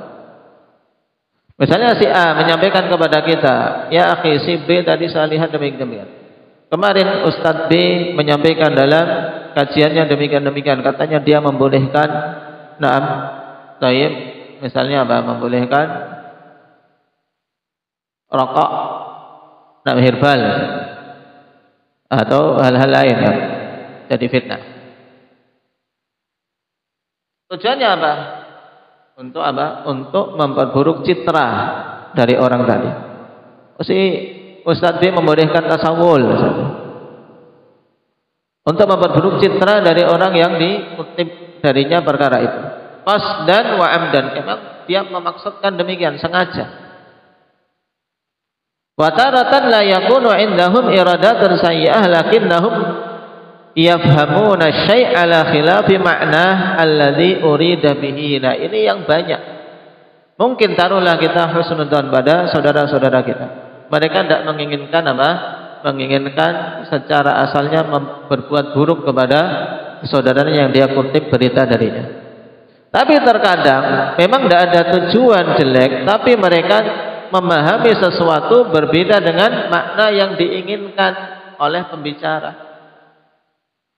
Misalnya si A menyampaikan kepada kita, ya akhi, si B tadi saya lihat demikian. Kemarin Ustadz B menyampaikan dalam kajiannya demikian-demikian, katanya dia membolehkan tayyib, misalnya apa? Membolehkan rokok, herbal atau hal-hal lain yang jadi fitnah. Tujuannya apa? Untuk apa? Untuk memperburuk citra dari orang tadi. Si Ustadz B membolehkan tasawul, untuk memperburuk citra dari orang yang dikutip darinya perkara itu. Qasdan wa amdan, memang dia memaksudkan demikian, sengaja. Wa taratan la yakunu indahum iradatun sayyi'ah lakinnahum yafhamuna syai'a ala khilafi ma'nah alladhi urida bihi. Nah, ini yang banyak. Mungkin taruhlah kita husnudzon pada saudara-saudara kita. Mereka tidak menginginkan apa? Menginginkan secara asalnya berbuat buruk kepada saudaranya yang dia kutip berita darinya. Tapi terkadang memang tidak ada tujuan jelek, tapi mereka memahami sesuatu berbeda dengan makna yang diinginkan oleh pembicara.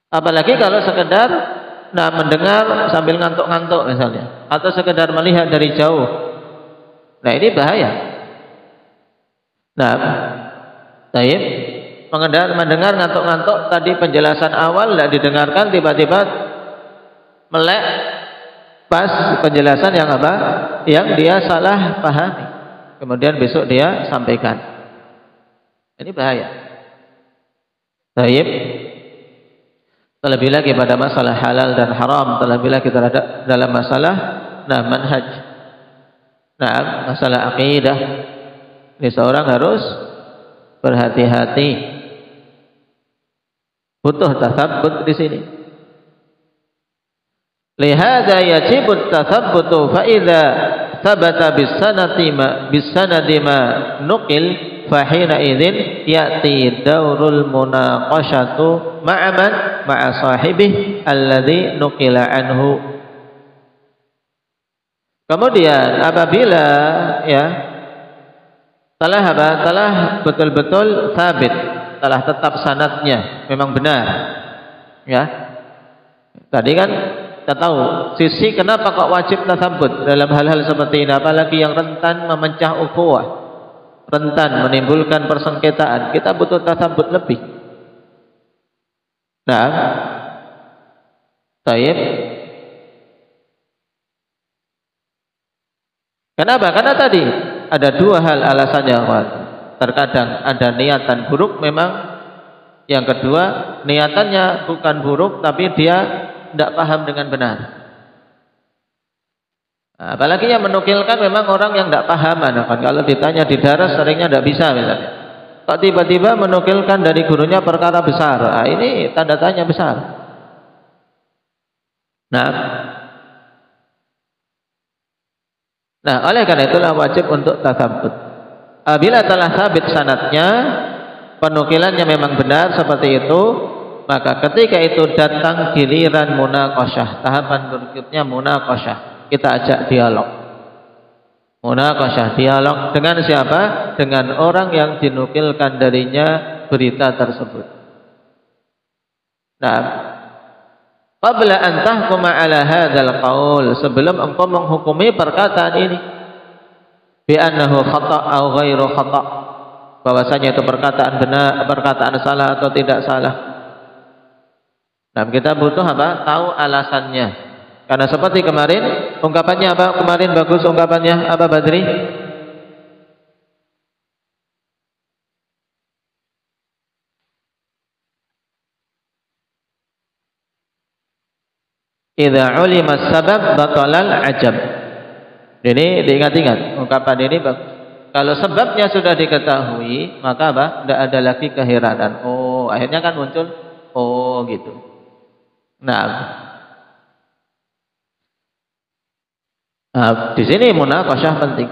Apalagi kalau sekedar mendengar sambil ngantuk-ngantuk misalnya, atau sekedar melihat dari jauh. Nah, ini bahaya. Taib mendengar ngantuk-ngantuk tadi penjelasan awal tidak didengarkan, tiba-tiba melek pas penjelasan yang apa? Yang dia salah pahami. Kemudian besok dia sampaikan. Ini bahaya. Taib. Terlebih lagi pada masalah halal dan haram, terlebih lagi terhadap dalam masalah manhaj. Masalah akidah. Ini seorang harus berhati-hati. Butuh tatsabbut di sini. Lihada yajibut tathabbutu fa idza thabata bisanadi ma nuqil fa hina idzin ya'ti daurul munaqashatu ma'a sahibih alladhi nuqila anhu. Kemudian apabila telah betul-betul sabit, telah tetap sanadnya memang benar, tadi kan kita tahu sisi kenapa kok wajib tasabbut dalam hal-hal seperti ini, apalagi yang rentan memecah ukhuwah, rentan menimbulkan persengketaan, kita butuh tasabbut lebih. Taib. Kenapa? Karena tadi ada dua hal alasannya. Terkadang ada niatan buruk memang. Yang kedua, niatannya bukan buruk tapi dia tidak paham dengan benar. Apalagi yang menukilkan memang orang yang tidak paham. Kalau ditanya di daras seringnya tidak bisa misalnya. Kok tiba-tiba menukilkan dari gurunya perkara besar. Ini tanda tanya besar. Oleh karena itulah wajib untuk tasabbut. Apabila telah sabit sanadnya, penukilannya memang benar seperti itu, maka ketika itu datang giliran munaqasyah, tahapan berikutnya munaqasyah, kita ajak dialog. Munaqasyah, dialog dengan siapa? Dengan orang yang dinukilkan darinya berita tersebut. Nah, qabla an tahkuma ala hadzal qaul, sebelum engkau menghukumi perkataan ini, bi annahu khata' aw ghairu khata', bahwasanya itu perkataan benar, perkataan salah atau tidak salah. Nah, kita butuh apa? Tahu alasannya. Karena seperti kemarin, ungkapannya apa? Kemarin bagus ungkapannya apa, Badri? Idza ulima sabab batalal ajab. Ini diingat-ingat, ungkapan ini bagus. Kalau sebabnya sudah diketahui, maka apa? Tidak ada lagi keheranan. Oh, akhirnya kan muncul, oh gitu. Nah, di sini munaqasyah penting.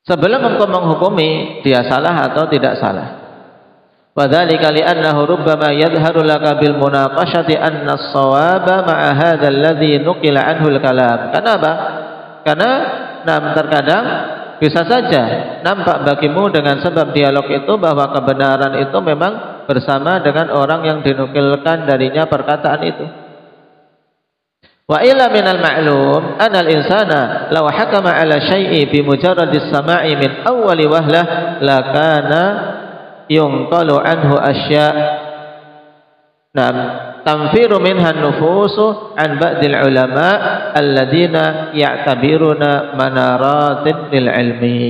Sebelum engkau menghukumi dia salah atau tidak salah. Wadzalika li'annahu rubbama yadhharu laka bil munaqashati anna as-shawaba ma'a hadzal ladzi nuqila anhu al-kalam. Kenapa? Karena terkadang bisa saja nampak bagimu dengan sebab dialog itu bahwa kebenaran itu memang bersama dengan orang yang dinukilkan darinya perkataan itu. Wa illa minal ma'lum anna al-insana law hakama 'ala syai'i bi mujarradis sama'i min awwali wahlah la kana yunqalu anhu asya' nam tanfiru minha an-nufusu an ba'dil ulama alladziina ya'tabiruna manaratin lil ilmi.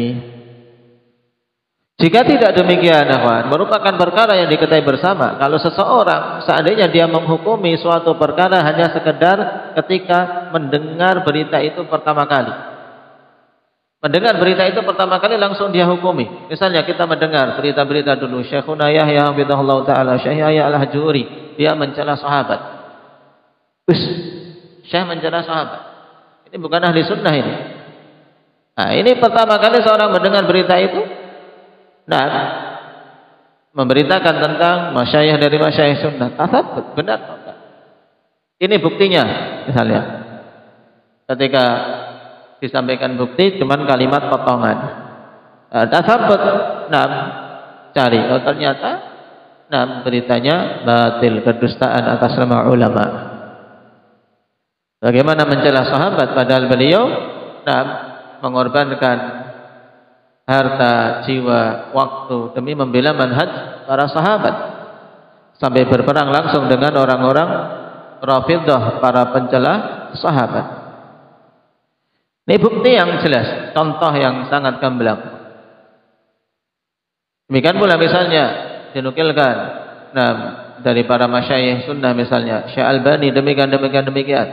Jika tidak demikian, merupakan perkara yang diketahui bersama. Kalau seseorang seandainya dia menghukumi suatu perkara hanya sekedar ketika mendengar berita itu pertama kali. Mendengar berita itu pertama kali langsung dia hukumi. Misalnya kita mendengar berita-berita dulu, Syekhuna Yahya hafizahullah taala, Syekh Yahya Al-Hajuri, dia mencela sahabat. Syekh mencela sahabat. Ini bukan ahli sunnah ini. Nah, ini pertama kali seorang mendengar berita itu, nah, memberitakan tentang masyayikh dari masyayikh sunnah. Tasabbut, benar. Ini buktinya, misalnya. Ketika disampaikan bukti cuman kalimat potongan. Tasabbut, nah, cari. Oh, ternyata nah, beritanya batil, kedustaan atas nama ulama. Bagaimana mencela sahabat padahal beliau nah, mengorbankan harta, jiwa, waktu demi membela manhaj para sahabat, sampai berperang langsung dengan orang-orang Rafidhah, para pencela sahabat. Ini bukti yang jelas, contoh yang sangat gamblang. Demikian pula misalnya dinukilkan nah, dari para masyayikh sunnah, misalnya Syekh Albani demikian.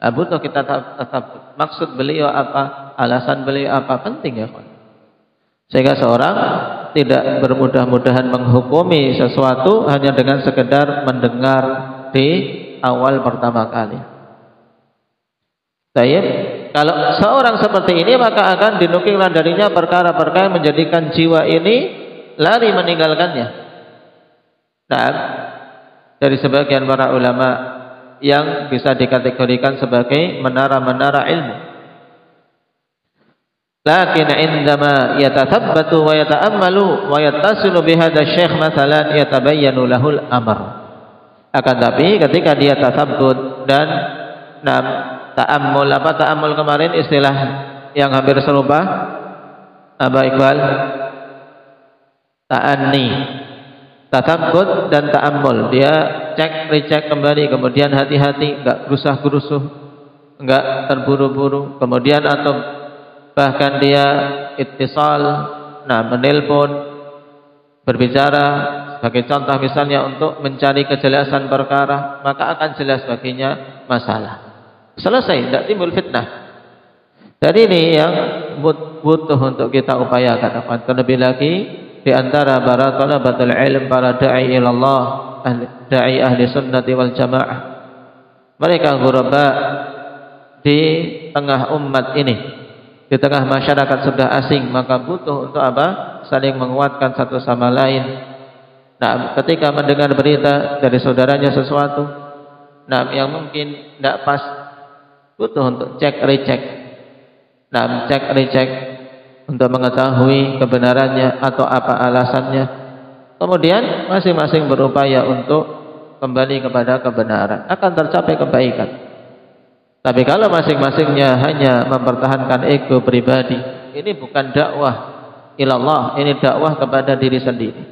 Butuh kita tetap maksud beliau apa, alasan beliau apa, penting ya kawan. Sehingga seorang tidak bermudah-mudahan menghukumi sesuatu hanya dengan sekedar mendengar di awal pertama kali. Baik, kalau seorang seperti ini maka akan dinukilkan darinya perkara-perkara yang menjadikan jiwa ini lari meninggalkannya. Nah, dari sebagian para ulama yang bisa dikategorikan sebagai menara-menara ilmu. Lakin indama yatathabbatu wa yata'ammalu wa yattasilu bihadza syekh mathalan yatabayyanu lahul amr. Akan tapi ketika dia tasabbut dan ta'ammul, apa ta'ammul kemarin istilah yang hampir serupa apa Iqbal? Ta'anni, tasabbut dan ta'ammul. Dia cek, recheck kembali, kemudian hati-hati, enggak gerusah-gerusuh, enggak terburu-buru, kemudian atau bahkan dia ittisal, menelpon, berbicara sebagai contoh misalnya untuk mencari kejelasan perkara, maka akan jelas baginya masalah. Selesai, tidak timbul fitnah. Dari ini yang butuh untuk kita upayakan. Terlebih lagi di antara para talabatul ilm, para da'i ilallah, da'i ahli sunnati wal jamaah, mereka ghuraba di tengah umat ini, di tengah masyarakat sudah asing, maka butuh untuk apa? Saling menguatkan satu sama lain. Nah, ketika mendengar berita dari saudaranya sesuatu, nah yang mungkin tidak pas, butuh untuk cek recheck. Nah, cek recheck untuk mengetahui kebenarannya atau apa alasannya. Kemudian masing-masing berupaya untuk kembali kepada kebenaran, akan tercapai kebaikan. Tapi kalau masing-masingnya hanya mempertahankan ego pribadi, ini bukan dakwah ilallah, ini dakwah kepada diri sendiri.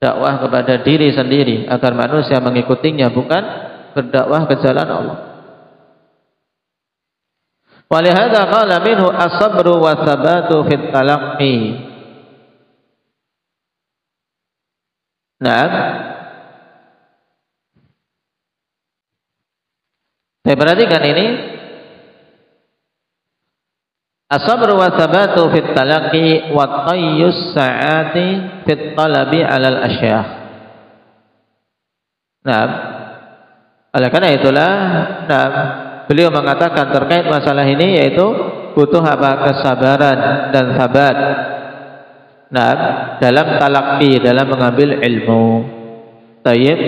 Dakwah kepada diri sendiri agar manusia mengikutinya, bukan berdakwah ke jalan Allah. Walihada qala minhu as-sabru wa thabatu fit talaqqi. Naam. Saya perhatikan ini. As-sabru wa thabatu fit talaqqi wa tayyus sa'ati fit talabi 'alal asyah. Nah, oleh karena itulah, nah, beliau mengatakan terkait masalah ini yaitu butuh apa? Kesabaran dan sabat. Nah, dalam talaqqi, dalam mengambil ilmu. Tayyib.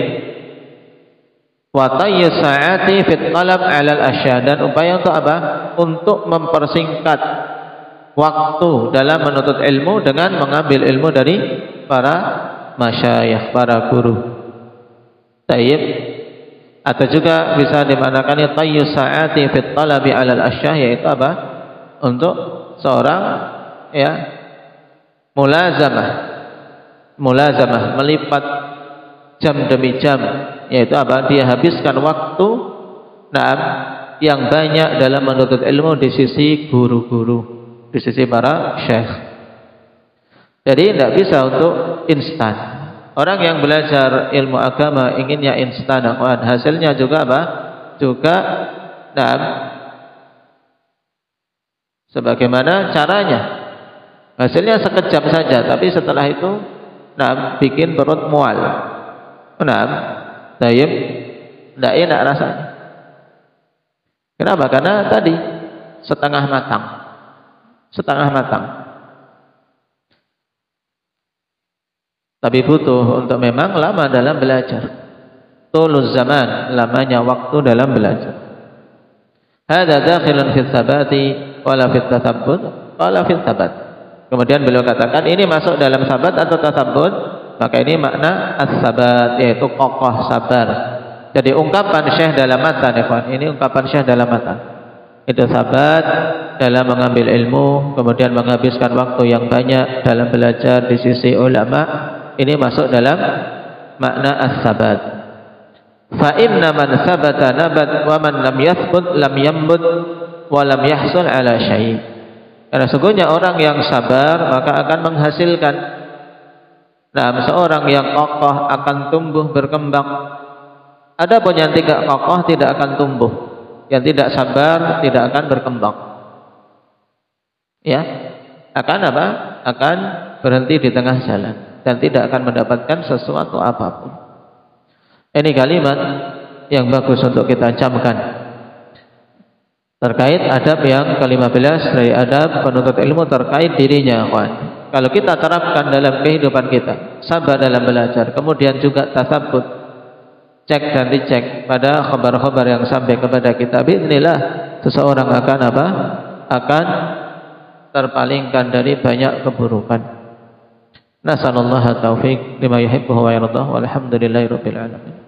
Wa tayyus sa'ati fit talab 'alal asyah, dan upaya untuk apa? Untuk mempersingkat waktu dalam menuntut ilmu dengan mengambil ilmu dari para masyayikh, para guru. Tayyib. Atau juga bisa dimanakan tayyus sa'ati fit talabi 'alal asyah, yaitu apa? Untuk seorang ya mulazamah melipat jam demi jam, yaitu apa? Dia habiskan waktu yang banyak dalam menuntut ilmu di sisi guru-guru, di sisi para syekh. Jadi tidak bisa untuk instan. Orang yang belajar ilmu agama inginnya instan, hasilnya juga apa? Juga sebagaimana caranya. Hasilnya sekejap saja, tapi setelah itu bikin perut mual. Tayyib, tidak enak rasanya. Kenapa? Karena tadi setengah matang. Tapi butuh untuk memang lama dalam belajar. Tuluz zaman, lamanya waktu dalam belajar. Hada dakhilun fi tsabati wala fi tatabbut wala fi tsabat. Kemudian beliau katakan ini masuk dalam sabat atau tatabbut, maka ini makna as-sabat, yaitu kokoh sabar. Jadi ungkapan Syekh dalam matan, ini ungkapan Syekh dalam matan. Itu sabat dalam mengambil ilmu, kemudian menghabiskan waktu yang banyak dalam belajar di sisi ulama. Ini masuk dalam makna as-sabat. Fa inna man sabata nabat wa man lam yathbut lam yambut wa lam yahsul ala syai'. Karena sesungguhnya orang yang sabar maka akan menghasilkan. Nah, seorang yang kokoh akan tumbuh berkembang. Adapun yang tidak kokoh tidak akan tumbuh. Yang tidak sabar tidak akan berkembang. Ya, akan apa? Akan berhenti di tengah jalan dan tidak akan mendapatkan sesuatu apapun. Ini kalimat yang bagus untuk kita camkan terkait adab yang ke-15 dari adab penuntut ilmu terkait dirinya. Kalau kita terapkan dalam kehidupan kita, sabar dalam belajar, kemudian juga tasabbut, cek dan dicek pada khabar-khabar yang sampai kepada kita, bismillah seseorang akan apa? Akan terpalingkan dari banyak keburukan. Nasallallahu taufiq lima yuhibbu wa yardah, walhamdulillahirabbil alamin.